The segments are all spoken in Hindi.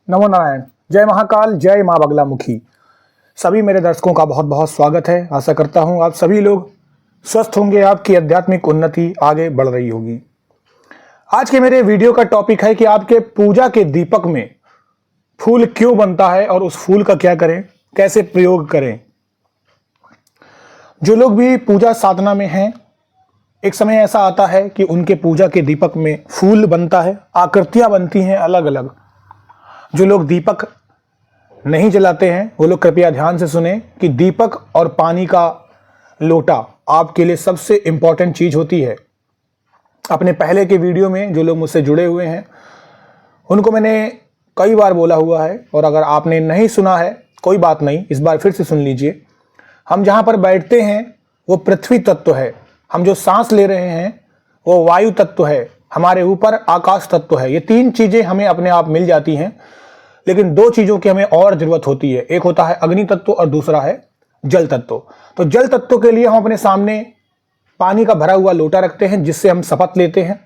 नमो नारायण। जय महाकाल, जय माँ बगलामुखी। सभी मेरे दर्शकों का बहुत बहुत स्वागत है। आशा करता हूँ आप सभी लोग स्वस्थ होंगे, आपकी आध्यात्मिक उन्नति आगे बढ़ रही होगी। आज के मेरे वीडियो का टॉपिक है कि आपके पूजा के दीपक में फूल क्यों बनता है और उस फूल का क्या करें, कैसे प्रयोग करें। जो लोग भी पूजा साधना में हैं, एक समय ऐसा आता है कि उनके पूजा के दीपक में फूल बनता है, आकृतियां बनती हैं अलग अलग। जो लोग दीपक नहीं जलाते हैं वो लोग कृपया ध्यान से सुने कि दीपक और पानी का लोटा आपके लिए सबसे इंपॉर्टेंट चीज होती है। अपने पहले के वीडियो में जो लोग मुझसे जुड़े हुए हैं उनको मैंने कई बार बोला हुआ है, और अगर आपने नहीं सुना है कोई बात नहीं, इस बार फिर से सुन लीजिए। हम जहाँ पर बैठते हैं वो पृथ्वी तत्व है, हम जो सांस ले रहे हैं वो वायु तत्व है, हमारे ऊपर आकाश तत्व है। ये तीन चीजें हमें अपने आप मिल जाती हैं, लेकिन दो चीजों की हमें और जरूरत होती है। एक होता है अग्नि तत्व और दूसरा है जल तत्व। तो जल तत्व के लिए हम अपने सामने पानी का भरा हुआ लोटा रखते हैं, जिससे हम शपथ लेते हैं।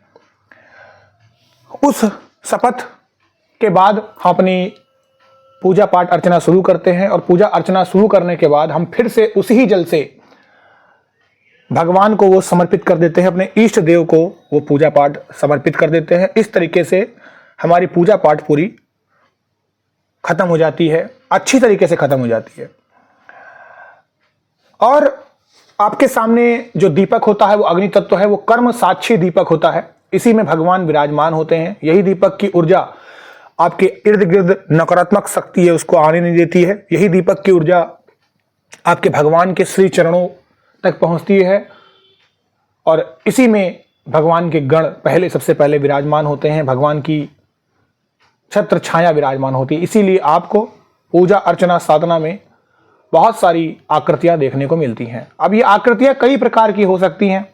उस शपथ के बाद हम अपनी पूजा पाठ अर्चना शुरू करते हैं, और पूजा अर्चना शुरू करने के बाद हम फिर से उसी ही जल से भगवान को वो समर्पित कर देते हैं, अपने इष्ट देव को वो पूजा पाठ समर्पित कर देते हैं। इस तरीके से हमारी पूजा पाठ पूरी खत्म हो जाती है, अच्छी तरीके से खत्म हो जाती है। और आपके सामने जो दीपक होता है वो अग्नि तत्व है, वो कर्म साक्षी दीपक होता है। इसी में भगवान विराजमान होते हैं। यही दीपक की ऊर्जा आपके इर्द गिर्द नकारात्मक शक्ति है उसको आने नहीं देती है। यही दीपक की ऊर्जा आपके भगवान के श्री चरणों तक पहुंचती है, और इसी में भगवान के गण सबसे पहले विराजमान होते हैं। भगवान की छत्र छाया विराजमान होती है। इसीलिए आपको पूजा अर्चना साधना में बहुत सारी आकृतियां देखने को मिलती हैं। अब ये आकृतियां कई प्रकार की हो सकती हैं।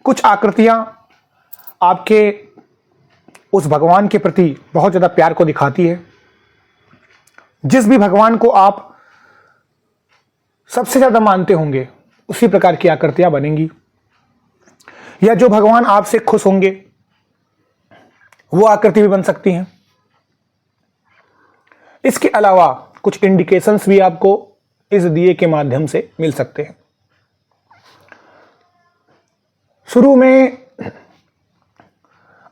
कुछ आकृतियां आपके उस भगवान के प्रति बहुत ज्यादा प्यार को दिखाती है। जिस भी भगवान को आप सबसे ज्यादा मानते होंगे उसी प्रकार की आकृतियां बनेंगी, या जो भगवान आपसे खुश होंगे वो आकृति भी बन सकती हैं। इसके अलावा कुछ इंडिकेशंस भी आपको इस दिए के माध्यम से मिल सकते हैं। शुरू में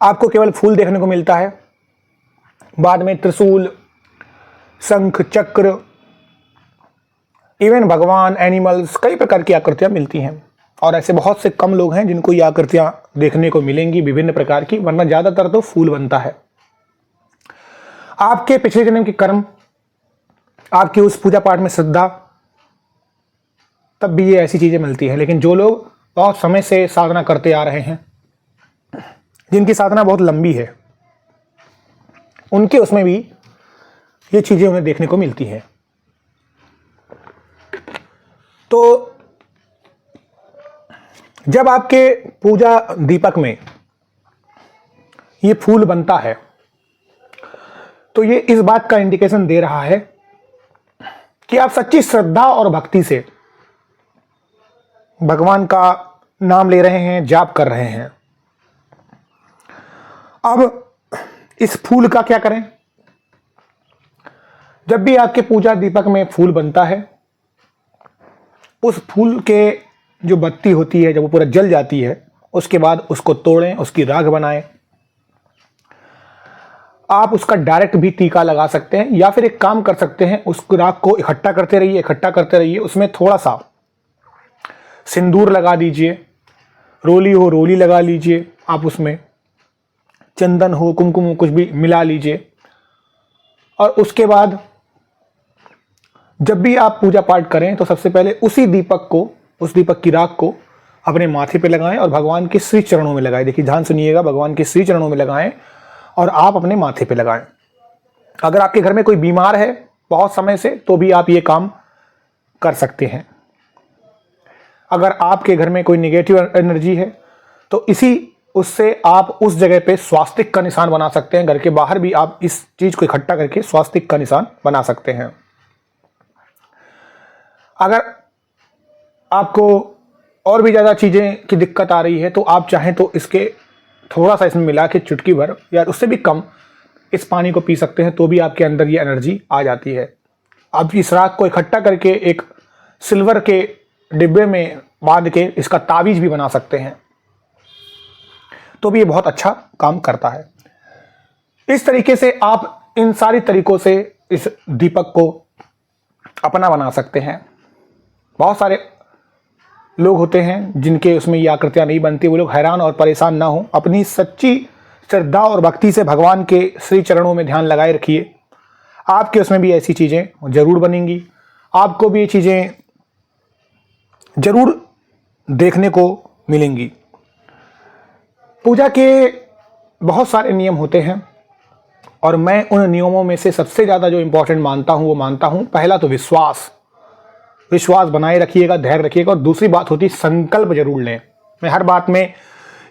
आपको केवल फूल देखने को मिलता है, बाद में त्रिशूल, शंख, चक्र, इवन भगवान, एनिमल्स, कई प्रकार की आकृतियां मिलती हैं। और ऐसे बहुत से कम लोग हैं जिनको ये आकृतियां देखने को मिलेंगी विभिन्न प्रकार की, वरना ज्यादातर तो फूल बनता है। आपके पिछले जन्म के कर्म, आपकी उस पूजा पाठ में श्रद्धा, तब भी ये ऐसी चीजें मिलती हैं। लेकिन जो लोग बहुत समय से साधना करते आ रहे हैं, जिनकी साधना बहुत लंबी है, उनके उसमें भी ये चीजें उन्हें देखने को मिलती हैं। तो जब आपके पूजा दीपक में ये फूल बनता है तो ये इस बात का इंडिकेशन दे रहा है कि आप सच्ची श्रद्धा और भक्ति से भगवान का नाम ले रहे हैं, जाप कर रहे हैं। अब इस फूल का क्या करें? जब भी आपके पूजा दीपक में फूल बनता है, उस फूल के जो बत्ती होती है, जब वो पूरा जल जाती है, उसके बाद उसको तोड़ें, उसकी राख बनाएं। आप उसका डायरेक्ट भी टीका लगा सकते हैं, या फिर एक काम कर सकते हैं, उस राख को इकट्ठा करते रहिए, उसमें थोड़ा सा सिंदूर लगा दीजिए, रोली हो रोली लगा लीजिए, आप उसमें चंदन हो, कुमकुम हो, कुछ भी मिला लीजिए। और उसके बाद जब भी आप पूजा पाठ करें तो सबसे पहले उस दीपक की राख को अपने माथे पे लगाएं और भगवान के श्री चरणों में लगाएं। देखिए, ध्यान सुनिएगा, भगवान के श्री चरणों में लगाएं और आप अपने माथे पे लगाएं। अगर आपके घर में कोई बीमार है बहुत समय से, तो भी आप ये काम कर सकते हैं। अगर आपके घर में कोई नेगेटिव एनर्जी है तो उससे आप उस जगह पे स्वास्तिक का निशान बना सकते हैं। घर के बाहर भी आप इस चीज को इकट्ठा करके स्वास्तिक का निशान बना सकते हैं। अगर आपको और भी ज्यादा चीजें की दिक्कत आ रही है तो आप चाहें तो इसके थोड़ा सा इसमें मिला के चुटकी भर या उससे भी कम इस पानी को पी सकते हैं तो भी आपके अंदर ये एनर्जी आ जाती है। आप इस राख को इकट्ठा करके एक सिल्वर के डिब्बे में बांध के इसका तावीज भी बना सकते हैं, तो भी ये बहुत अच्छा काम करता है। इस तरीके से आप इन सारी तरीकों से इस दीपक को अपना बना सकते हैं। बहुत सारे लोग होते हैं जिनके उसमें ये आकृतियां नहीं बनती, वो लोग हैरान और परेशान ना हो, अपनी सच्ची श्रद्धा और भक्ति से भगवान के श्री चरणों में ध्यान लगाए रखिए, आपके उसमें भी ऐसी चीज़ें जरूर बनेंगी, आपको भी ये चीज़ें जरूर देखने को मिलेंगी। पूजा के बहुत सारे नियम होते हैं और मैं उन नियमों में से सबसे ज़्यादा जो इम्पोर्टेंट मानता हूँ वो मानता हूँ, पहला तो विश्वास बनाए रखिएगा, धैर्य रखिएगा। और दूसरी बात होती है संकल्प जरूर लें। मैं हर बात में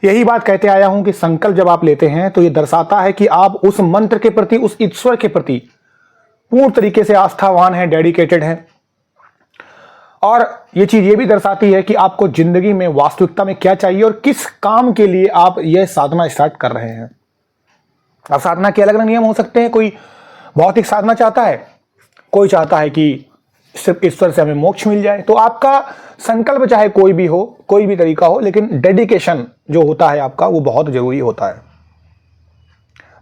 यही बात कहते आया हूं कि संकल्प जब आप लेते हैं तो ये दर्शाता है कि आप उस मंत्र के प्रति, उस ईश्वर के प्रति पूर्ण तरीके से आस्थावान हैं, डेडिकेटेड हैं। और ये चीज ये भी दर्शाती है कि आपको जिंदगी में वास्तविकता में क्या चाहिए और किस काम के लिए आप यह साधना स्टार्ट कर रहे हैं। अब साधना के अलग अलग नियम हो सकते हैं। कोई भौतिक साधना चाहता है, कोई चाहता है कि सिर्फ ईश्वर से हमें मोक्ष मिल जाए। तो आपका संकल्प चाहे कोई भी हो, कोई भी तरीका हो, लेकिन डेडिकेशन जो होता है आपका वो बहुत जरूरी होता है।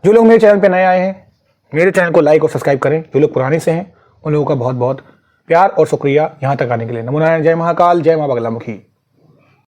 जो लोग मेरे चैनल पे नए आए हैं, मेरे चैनल को लाइक और सब्सक्राइब करें। जो लोग पुराने से हैं उन लोगों का बहुत बहुत प्यार और शुक्रिया यहाँ तक आने के लिए। नमो नारायण, जय महाकाल, जय मां बगलामुखी।